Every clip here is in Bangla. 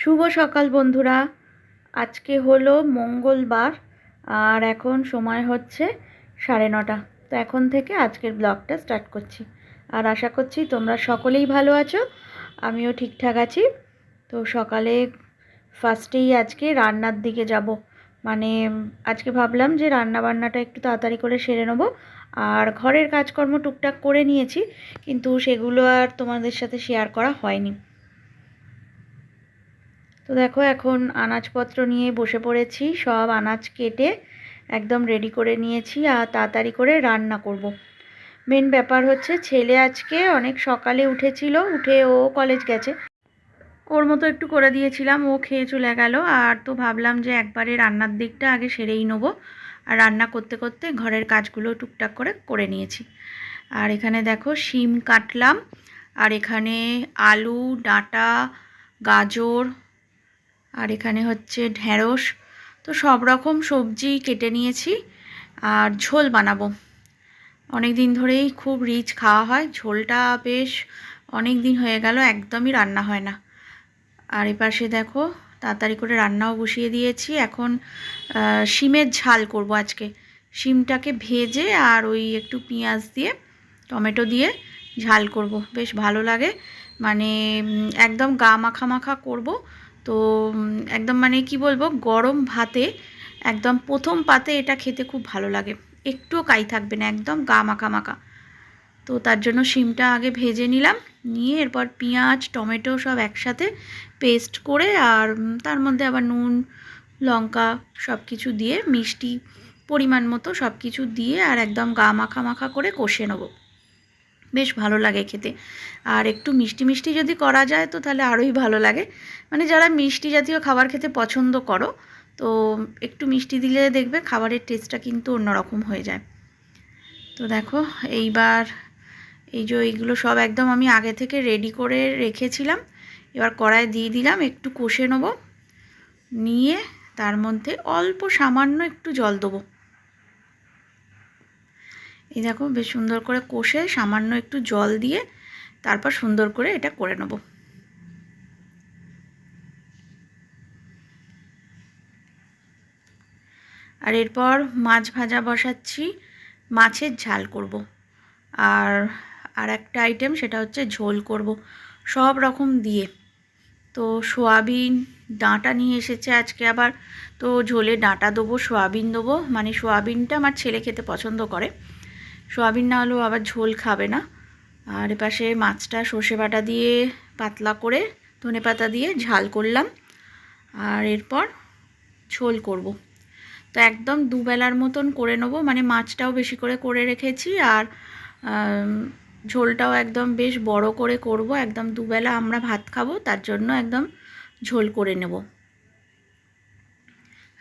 শুভ সকাল বন্ধুরা। আজকে হলো মঙ্গলবার আর এখন সময় হচ্ছে 9:30। তো এখন থেকে আজকের ব্লগটা স্টার্ট করছি। আর আশা করছি তোমরা সকলেই ভালো আছো, আমিও ঠিকঠাক আছি। তো সকালে ফার্স্টেই আজকে রান্নার দিকে যাব। মানে আজকে ভাবলাম যে রান্না বান্নাটা একটু তাড়াতাড়ি করে সেরে নেবো। আর ঘরের কাজকর্ম টুকটাক করে নিয়েছি, কিন্তু সেগুলো আর তোমাদের সাথে শেয়ার করা হয়নি। তো দেখো এখন আনাজপত্র নিয়ে বসে পড়েছি, সব আনাজ কেটে একদম রেডি করে নিয়েছি আর তাড়াতাড়ি করে রান্না করব। মেন ব্যাপার হচ্ছে ছেলে আজকে অনেক সকালে উঠেছিল, উঠে ও কলেজ গেছে, ওর মতো একটু করে দিয়েছিলাম, ও খেয়ে চলে গেল। আর তো ভাবলাম যে একবারে রান্নার দিকটা আগে সেরেই নেবো। আর রান্না করতে করতে ঘরের কাজগুলো টুকটাক করে করে নিয়েছি। আর এখানে দেখো শিম কাটলাম, আর এখানে আলু, ডাঁটা, গাজর, আর এখানে হচ্ছে ঢেঁড়স। তো সব রকম সবজি কেটে নিয়েছি আর ঝোল বানাবো। অনেক দিন ধরেই খুব রিচ খাওয়া হয়, ঝোলটা বেশ অনেক দিন হয়ে গেল একদমই রান্না হয় না। আর এপাশে দেখো তাড়াতাড়ি করে রান্নাও বসিয়ে দিয়েছি। এখন শিমের ঝাল করব আজকে। শিমটাকে ভেজে আর ওই একটু পেঁয়াজ দিয়ে টমেটো দিয়ে ঝাল করব, বেশ ভালো লাগে। মানে একদম গা মাখা মাখা করব। তো একদম মানে কি বলবো, গরম ভাতে একদম প্রথম পাতে এটা খেতে খুব ভালো লাগে, একটুও কাই থাকবে না, একদম গা মাখা মাখা। তো তার জন্য শিমটা আগে ভেজে নিলাম, নিয়ে এরপর পেঁয়াজ টমেটো সব একসাথে পেস্ট করে আর তার মধ্যে আবার নুন লঙ্কা সব কিছু দিয়ে মিষ্টি পরিমাণ মতো সব কিছু দিয়ে আর একদম গা মাখা মাখা করে কষে নেবো, বেশ ভালো লাগে খেতে। আর একটু মিষ্টি মিষ্টি যদি করা যায় তো তাহলে আরোই ভালো লাগে। মানে যারা মিষ্টি জাতীয় খাবার খেতে পছন্দ করো, তো একটু মিষ্টি দিলে দেখবে খাবারের টেস্টটা কিন্তু অন্যরকম হয়ে যায়। তো দেখো এইবার এই যে এইগুলো সব একদম আমি আগে থেকে রেডি করে রেখেছিলাম, এবার কড়াই দিয়ে দিলাম, একটু কষে নেবো, নিয়ে তার মধ্যে অল্প সামান্য একটু জল দেবো। এই দেখো বেশ সুন্দর করে কষে সামান্য একটু জল দিয়ে তারপর সুন্দর করে এটা করে নেব। আর এরপর মাছ ভাজা বসাচ্ছি, মাছের ঝাল করব। আর আর একটা আইটেম সেটা হচ্ছে ঝোল করব সব রকম দিয়ে। তো সোয়াবিন ডাঁটা নিয়ে এসেছে আজকে আবার, তো ঝোলে ডাঁটা দেবো, সোয়াবিন দেবো। মানে সোয়াবিনটা আমার ছেলে খেতে পছন্দ করে, সোয়াবিন না হলেও আবার ঝোল খাবে না। আর এপাশে মাছটা সর্ষে বাটা দিয়ে পাতলা করে ধনেপাতা দিয়ে ঝাল করলাম, আর এরপর ঝোল করব। তো একদম দুবেলার মতন করে নেবো, মানে মাছটাও বেশি করে করে রেখেছি আর ঝোলটাও একদম বেশ বড় করে করব, একদম দুবেলা আমরা ভাত খাবো তার জন্য একদম ঝোল করে নেব।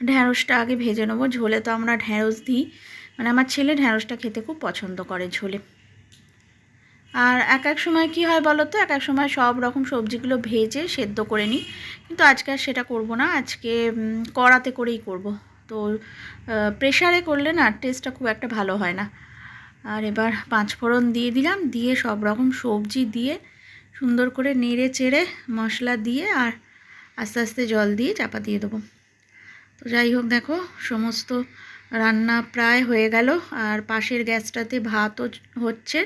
ঢ্যাঁড়সটা আগে ভেজে নেবো, ঝোলে তো আমরা ঢ্যাঁড়স দিই, মানে আমার ছেলে ঢ্যাঁড়সটা খেতে খুব পছন্দ করে ঝোলে। আর এক এক সময় কি হয় বলো তো, এক এক সময় সব রকম সবজিগুলো ভেজে সেদ্ধ করে নিই, কিন্তু আজকে আর সেটা করব না, আজকে কড়াতে করেই করব। তো প্রেশারে করলে না টেস্টটা খুব একটা ভালো হয় না। আর এবার পাঁচফোড়ন দিয়ে দিলাম, দিয়ে সব রকম সবজি দিয়ে সুন্দর করে নেড়ে চেড়ে মশলা দিয়ে আর আস্তে আস্তে জল দিয়ে চাপা দিয়ে দেবো। তো যাই হোক দেখো সমস্ত রান্না প্রায় হয়ে গেল, আর পাশের গ্যাসটাতে ভাতও হচ্ছে।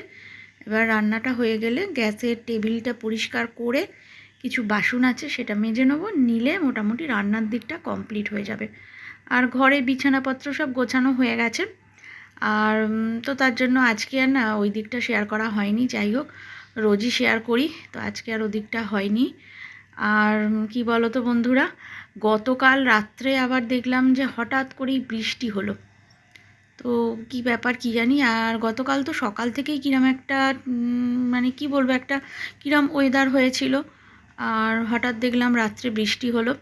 এবার রান্নাটা হয়ে গেলে গ্যাসের টেবিলটা পরিষ্কার করে কিছু বাসন আছে সেটা মেজে নেব, নিলে মোটামুটি রান্নার দিকটা কমপ্লিট হয়ে যাবে। আর ঘরে বিছানাপত্র সব গোছানো হয়ে গেছে। আর তো তার জন্য আজকে আর না ওই দিকটা শেয়ার করা হয়নি, যাই হোক রোজই শেয়ার করি, তো আজকে আর ওদিকটা হয়নি। আর কি বলো তো বন্ধুরা, গতকাল রাত্রে আবার দেখলাম যে হঠাৎ করেই বৃষ্টি হলো। তো কি ব্যাপার কি জানি, আর গতকাল তো সকাল থেকেই কিরম একটা মানে কি বলবো, একটা কিরম ওয়েদার হয়েছিল, আর হঠাৎ দেখলাম রাত্রে বৃষ্টি হলো।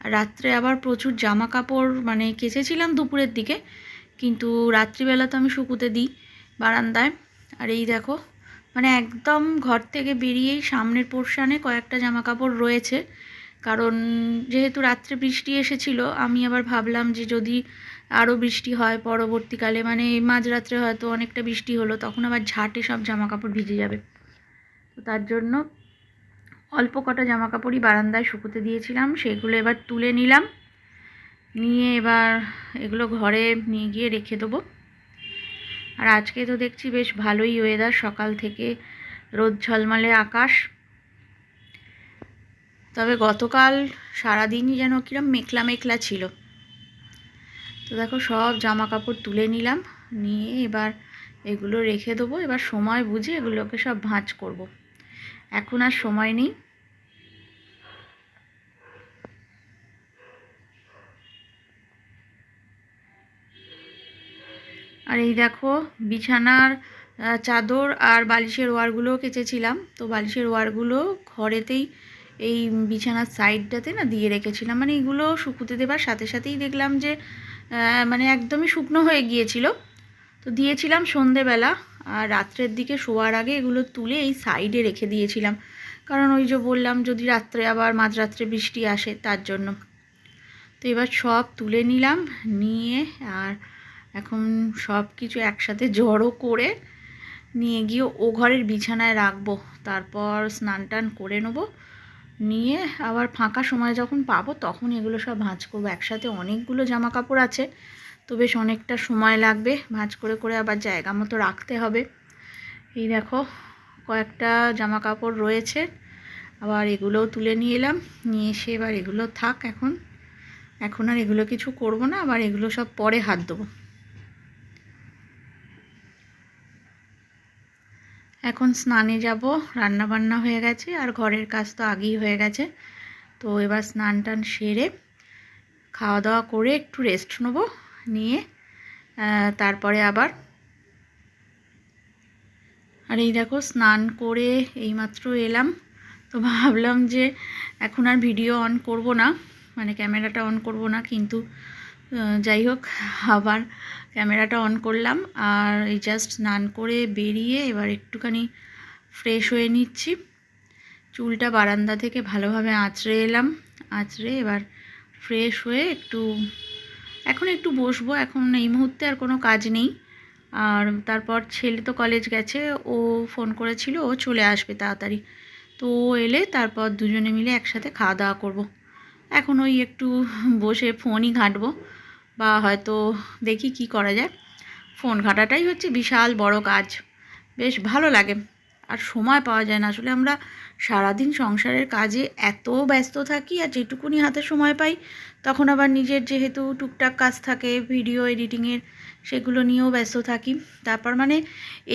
আর রাত্রে আবার প্রচুর জামা কাপড় মানে কেচেছিলাম দুপুরের দিকে, কিন্তু রাত্রিবেলা তো আমি শুকুতে দিই বারান্দায়। আর এই দেখো মানে একদম ঘর থেকে বেরিয়েই সামনের পোর্শানে কয়েকটা জামা কাপড় রয়েছে, কারণ যেহেতু রাত্রে বৃষ্টি এসেছিল, আমি আবার ভাবলাম যে যদি আরও বৃষ্টি হয় পরবর্তীকালে, মানে মাঝরাত্রে হয়তো অনেকটা বৃষ্টি হলো, তখন আবার ঝাঁটে সব জামা কাপড় ভিজে যাবে। তো তার জন্য অল্প কটা জামা কাপড়ই বারান্দায় শুকোতে দিয়েছিলাম, সেগুলো এবার তুলে নিলাম। নিয়ে এবার এগুলো ঘরে নিয়ে গিয়ে রেখে দেবো। আর আজকে তো দেখছি বেশ ভালোই ওয়েদার, সকাল থেকে রোদ ঝলমলে আকাশ। তবে গতকাল সারাদিনই যেন কিরম মেঘলা মেঘলা ছিল। তো দেখো সব জামা কাপড় তুলে নিলাম, নিয়ে এবার এগুলো রেখে দেবো। এবার সময় বুঝে এগুলোকে সব ভাঁজ করব। এখন আর সময় নেই। আর এই দেখো বিছানার চাদর আর বালিশের ওয়ারগুলোও কেচেছিলাম। তো বালিশের ওয়ারগুলো ঘরেতেই এই বিছানার সাইডটাতে না দিয়ে রেখেছিলাম। মানে এগুলো শুকুতে দেবার সাথে সাথেই দেখলাম যে মানে একদমই শুকনো হয়ে গিয়েছিল। তো দিয়েছিলাম সন্ধেবেলা, আর রাত্রের দিকে শোয়ার আগে এগুলো তুলে এই সাইডে রেখে দিয়েছিলাম। কারণ ওই যে বললাম যদি রাত্রে আবার মাঝরাত্রে বৃষ্টি আসে তার জন্য। তো এবার সব তুলে নিলাম, নিয়ে আর এখন সব কিছু একসাথে জড়ো করে নিয়ে গিয়ে ও ঘরের বিছানায় রাখবো। তারপর স্নান টান করে নেবো, নিয়ে আবার ফাঁকা সময় যখন পাবো তখন এগুলো সব ভাঁজ করবো। একসাথে অনেকগুলো জামা কাপড় আছে, তো বেশ অনেকটা সময় লাগবে ভাঁজ করে করে আবার জায়গা মতো রাখতে হবে। এই দেখো কয়েকটা জামা কাপড় রয়েছে, আবার এগুলোও তুলে নিয়ে এলাম। নিয়ে এসে এবার এগুলো থাক, এখন আর এগুলো কিছু করব না, আবার এগুলো সব পরে হাত দেবো। এখন স্নানে যাব, রান্না বান্না হয়ে গেছে আর ঘরের কাজ তো আগেই হয়ে গেছে। তো এবার স্নান টান সেরে খাওয়া দাওয়া করে একটু রেস্ট নেব, নিয়ে তারপরে আবার। আর এই দেখো স্নান করে এইমাত্র এলাম। তো ভাবলাম যে এখন আর ভিডিও অন করব না, মানে ক্যামেরাটা অন করব না, কিন্তু যাই হোক আবার ক্যামেরাটা অন করলাম। আর এই জাস্ট স্নান করে বেরিয়ে এবার একটুখানি ফ্রেশ হয়ে নিচ্ছি। চুলটা বারান্দা থেকে ভালোভাবে আঁচড়ে এলাম, আঁচড়ে এবার ফ্রেশ হয়ে এখন একটু বসবো। এখন এই মুহূর্তে আর কোনো কাজ নেই। আর তারপর ছেলে তো কলেজ গেছে, ও ফোন করেছিল ও চলে আসবে তাড়াতাড়ি। তো ও এলে তারপর দুজনে মিলে একসাথে খাওয়া দাওয়া করবো। এখন ওই একটু বসে ফোনই ঘাঁটবো, বা হয়তো দেখি কি করা যায়। ফোন ঘাঁটাটাই হচ্ছে বিশাল বড় কাজ, বেশ ভালো লাগে। আর সময় পাওয়া যায় না আসলে। আমরা সারাদিন সংসারের কাজে এত ব্যস্ত থাকি, আর যেটুকুনি হাতে সময় পাই তখন আবার নিজের যেহেতু টুকটাক কাজ থাকে ভিডিও এডিটিংয়ের, সেগুলো নিয়েও ব্যস্ত থাকি। তারপর মানে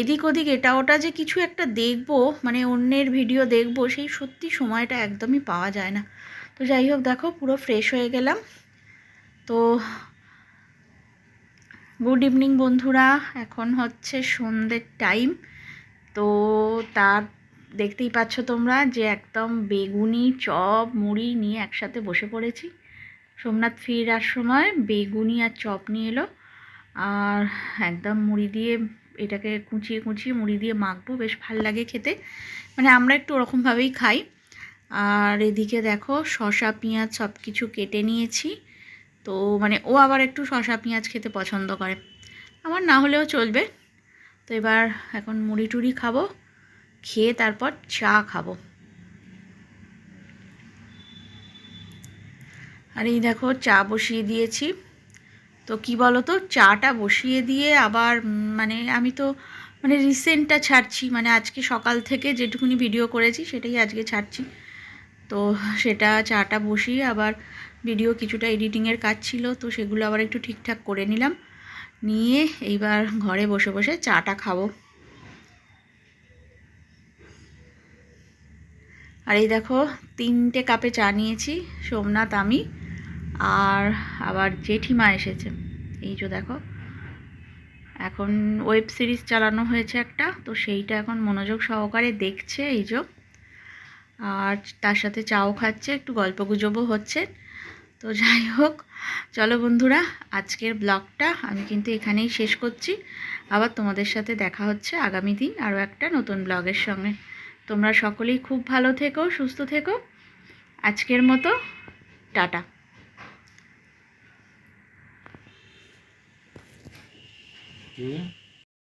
এদিক ওদিক এটা ওটা যে কিছু একটা দেখবো, মানে অন্যের ভিডিও দেখবো, সেই সত্যি সময়টা একদমই পাওয়া যায় না। তো যাই হোক দেখো পুরো ফ্রেশ হয়ে গেলাম। তো গুড ইভিনিং বন্ধুরা, এখন হচ্ছে সন্ধ্যের টাইম। তো তার দেখতেই পাচ্ছ তোমরা যে একদম বেগুনি চপ মুড়ি নিয়ে একসাথে বসে পড়েছি। সোমনাথ ফিরার সময় বেগুনি আর চপ নিয়ে এলো, আর একদম মুড়ি দিয়ে এটাকে কুচিয়ে কুচিয়ে মুড়ি দিয়ে মাখবো, বেশ ভাল লাগে খেতে। মানে আমরা একটু ওরকমভাবেই খাই। আর এদিকে দেখো শসা পেঁয়াজ সব কিছু কেটে নিয়েছি। তো মানে ও আবার একটু শসা পেঁয়াজ খেতে পছন্দ করে, আমার না হলেও চলবে। তো এবার এখন মুড়ি টুড়ি খাবো, খেয়ে তারপর চা খাবো। আর এই দেখো চা বসিয়ে দিয়েছি। তো কি বলো তো, চাটা বসিয়ে দিয়ে আবার মানে আমি তো মানে রিসেন্টটা ছাড়ছি, মানে আজকে সকাল থেকে যেটুকুনি ভিডিও করেছি সেটাই আজকে ছাড়ছি। তো সেটা চাটা বসিয়ে আবার ভিডিও কিছুটা এডিটিংয়ের কাজ ছিল, তো সেগুলো আবার একটু ঠিকঠাক করে নিলাম, নিয়ে এইবার ঘরে বসে বসে চাটা খাবো। আর এই দেখো 3টে কাপে চা নিয়েছি, সোমনাথ আমি আর আবার জেঠিমা এসেছে। এই যে দেখো এখন ওয়েব সিরিজ চালানো হয়েছে একটা, তো সেইটা এখন মনোযোগ সহকারে দেখছে এই যে। আর তার সাথে চাও খাচ্ছে, একটু গল্পগুজবও হচ্ছে। তো যাই হোক চলো বন্ধুরা, আজকের ব্লগটা আমি কিন্তু এখানেই শেষ করছি। আবার তোমাদের সাথে দেখা হচ্ছে আগামী দিন আরও একটা নতুন ব্লগের সঙ্গে। তোমরা সকলেই খুব ভালো থেকো, সুস্থ থেকো। আজকের মতো টাটা।